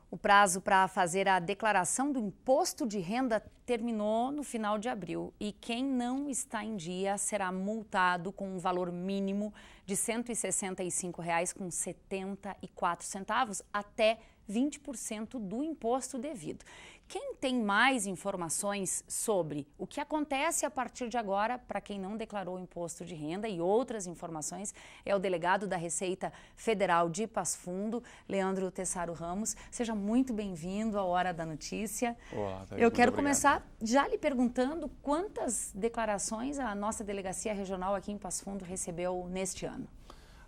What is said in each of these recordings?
O prazo para fazer a declaração do imposto de renda terminou no final de abril e quem não está em dia será multado com um valor mínimo de R$ 165,74 até 20% do imposto devido. Quem tem mais informações sobre o que acontece a partir de agora para quem não declarou o imposto de renda e outras informações é o delegado da Receita Federal de Passo Fundo, Leandro Tessaro Ramos. Seja muito bem-vindo à Hora da Notícia. Olá, Eu quero começar já lhe perguntando quantas declarações a nossa delegacia regional aqui em Passo Fundo recebeu neste ano.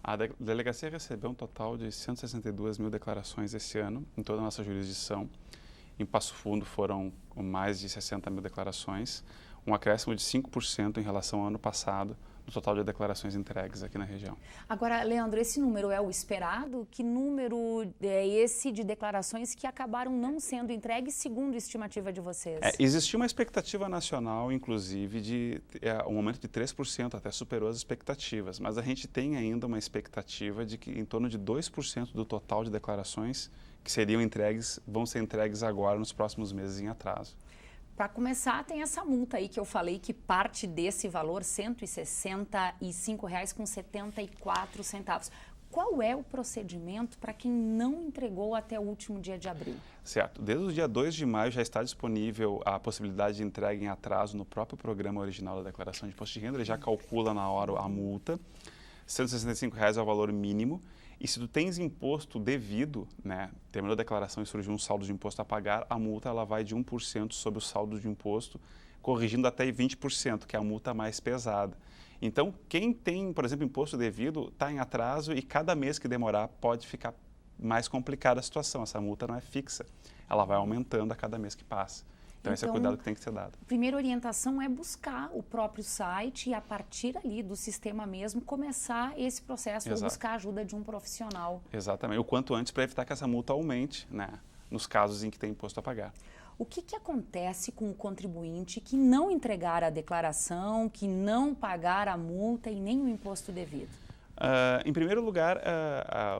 A delegacia recebeu um total de 162 mil declarações esse ano, em toda a nossa jurisdição. Em Passo Fundo foram mais de 60 mil declarações, um acréscimo de 5% em relação ao ano passado, no total de declarações entregues aqui na região. Agora, Leandro, esse número é o esperado? Que número é esse de declarações que acabaram não sendo entregues segundo a estimativa de vocês? Existia uma expectativa nacional, inclusive, de um aumento de 3%, até superou as expectativas, mas a gente tem ainda uma expectativa de que em torno de 2% do total de declarações que seriam entregues, vão ser entregues agora nos próximos meses em atraso. Para começar, tem essa multa aí que eu falei que parte desse valor, R$ 165,74. Qual é o procedimento para quem não entregou até o último dia de abril? Certo. Desde o dia 2 de maio já está disponível a possibilidade de entrega em atraso no próprio programa original da declaração de imposto de renda. Ele já calcula na hora a multa. R$ 165 é o valor mínimo. E se tu tens imposto devido, né, terminou a declaração e surgiu um saldo de imposto a pagar, a multa ela vai de 1% sobre o saldo de imposto, corrigindo até 20%, que é a multa mais pesada. Então, quem tem, por exemplo, imposto devido, está em atraso e cada mês que demorar pode ficar mais complicada a situação. Essa multa não é fixa, ela vai aumentando a cada mês que passa. Então, esse é o cuidado que tem que ser dado. A primeira orientação é buscar o próprio site e, a partir ali do sistema mesmo, começar esse processo, ou buscar a ajuda de um profissional. Exatamente. O quanto antes para evitar que essa multa aumente, né, nos casos em que tem imposto a pagar. O que acontece com o contribuinte que não entregar a declaração, que não pagar a multa e nem o imposto devido? Em primeiro lugar,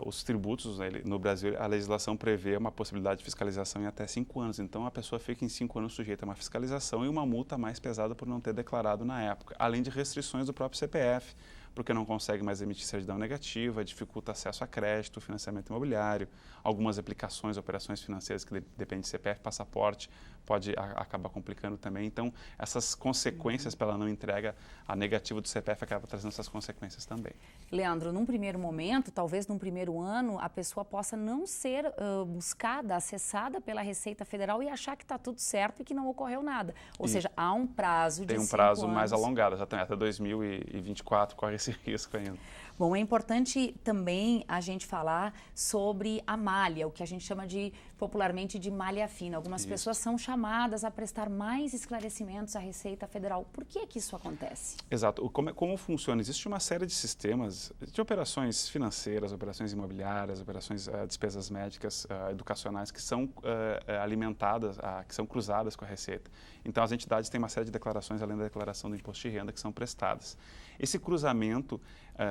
os tributos, né, no Brasil, a legislação prevê uma possibilidade de fiscalização em até 5 anos. Então, a pessoa fica em 5 anos sujeita a uma fiscalização e uma multa mais pesada por não ter declarado na época, além de restrições do próprio CPF, porque não consegue mais emitir certidão negativa, dificulta acesso a crédito, financiamento imobiliário, algumas aplicações, operações financeiras que dependem de CPF, passaporte, pode acabar complicando também. Então, essas consequências pela não entrega, a negativa do CPF acaba trazendo essas consequências também. Leandro, num primeiro momento, talvez num primeiro ano, a pessoa possa não ser buscada, acessada pela Receita Federal e achar que está tudo certo e que não ocorreu nada. Ou seja, há um prazo de 5 anos. Tem um prazo mais alongado, exatamente, até 2024 corre esse risco ainda. Bom, é importante também a gente falar sobre a malha, o que a gente chama popularmente de malha fina. Algumas pessoas são chamadas a prestar mais esclarecimentos à Receita Federal. Por que que isso acontece? Exato. Como funciona? Existe uma série de sistemas de operações financeiras, operações imobiliárias, operações despesas médicas, educacionais, que são alimentadas, que são cruzadas com a Receita. Então, as entidades têm uma série de declarações, além da declaração do imposto de renda, que são prestadas. Esse cruzamento,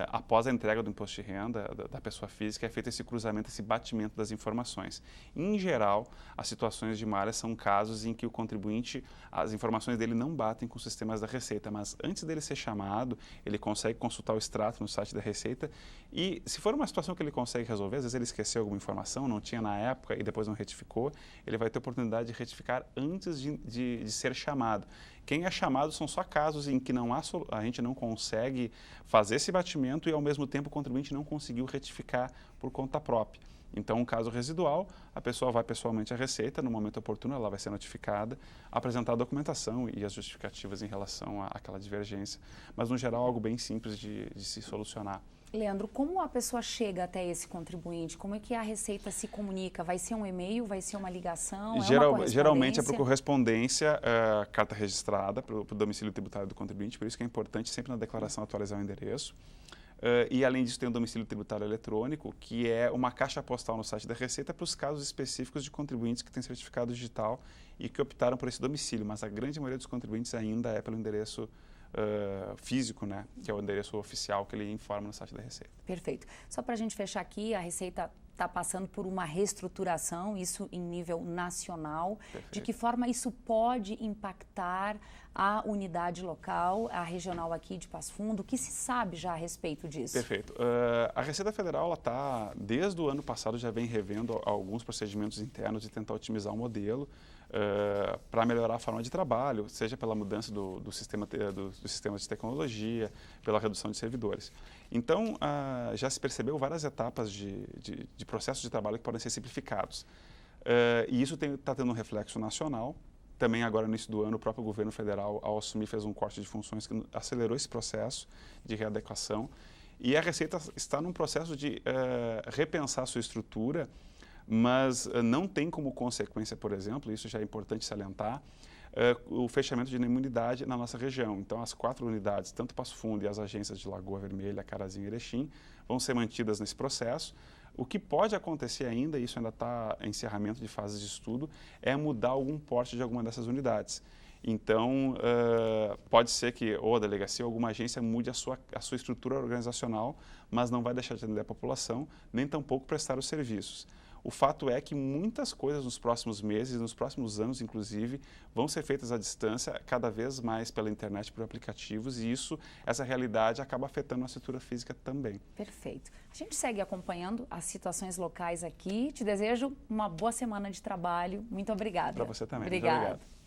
após a entrega do imposto de renda da pessoa física, é feito esse cruzamento, esse batimento das informações. Em geral, as situações de malha são casos em que o contribuinte, as informações dele não batem com os sistemas da Receita, mas antes dele ser chamado, ele consegue consultar o extrato no site da Receita e, se for uma situação que ele consegue resolver, às vezes ele esqueceu alguma informação, não tinha na época e depois não retificou, ele vai ter a oportunidade de retificar antes de ser chamado. Quem é chamado são só casos em que a gente não consegue fazer esse batimento e, ao mesmo tempo, o contribuinte não conseguiu retificar por conta própria. Então, um caso residual, a pessoa vai pessoalmente à Receita, no momento oportuno ela vai ser notificada, apresentar a documentação e as justificativas em relação àquela divergência, mas, no geral, algo bem simples de se solucionar. Leandro, como a pessoa chega até esse contribuinte? Como é que a Receita se comunica? Vai ser um e-mail? Vai ser uma ligação? Geralmente é por correspondência, carta registrada para o domicílio tributário do contribuinte, por isso que é importante sempre na declaração atualizar o endereço. E além disso tem o domicílio tributário eletrônico, que é uma caixa postal no site da Receita para os casos específicos de contribuintes que têm certificado digital e que optaram por esse domicílio, mas a grande maioria dos contribuintes ainda é pelo endereço físico, né, que é o endereço oficial que ele informa no site da Receita. Perfeito. Só para a gente fechar aqui, a Receita está passando por uma reestruturação, isso em nível nacional. Perfeito. De que forma isso pode impactar a unidade local, a regional aqui de Passo Fundo? O que se sabe já a respeito disso? Perfeito. A Receita Federal, desde o ano passado, já vem revendo alguns procedimentos internos de tentar otimizar o modelo para melhorar a forma de trabalho, seja pela mudança do sistema de tecnologia, pela redução de servidores. Então, já se percebeu várias etapas de processos de trabalho que podem ser simplificados. E isso está tendo um reflexo nacional. Também agora, no início do ano, o próprio governo federal, ao assumir, fez um corte de funções que acelerou esse processo de readequação. E a Receita está num processo de repensar a sua estrutura, mas não tem como consequência, por exemplo, isso já é importante salientar, o fechamento de nenhuma unidade na nossa região. Então, as 4 unidades, tanto Passo Fundo e as agências de Lagoa Vermelha, Carazinho e Erechim, vão ser mantidas nesse processo. O que pode acontecer ainda, isso ainda está em encerramento de fases de estudo, é mudar algum porte de alguma dessas unidades. Então, pode ser que ou a delegacia ou alguma agência mude a sua estrutura organizacional, mas não vai deixar de atender a população, nem tampouco prestar os serviços. O fato é que muitas coisas nos próximos meses, nos próximos anos, inclusive, vão ser feitas à distância, cada vez mais pela internet, por aplicativos, e essa realidade acaba afetando a estrutura física também. Perfeito. A gente segue acompanhando as situações locais aqui. Te desejo uma boa semana de trabalho. Muito obrigada. Para você também. Obrigada. Muito obrigado.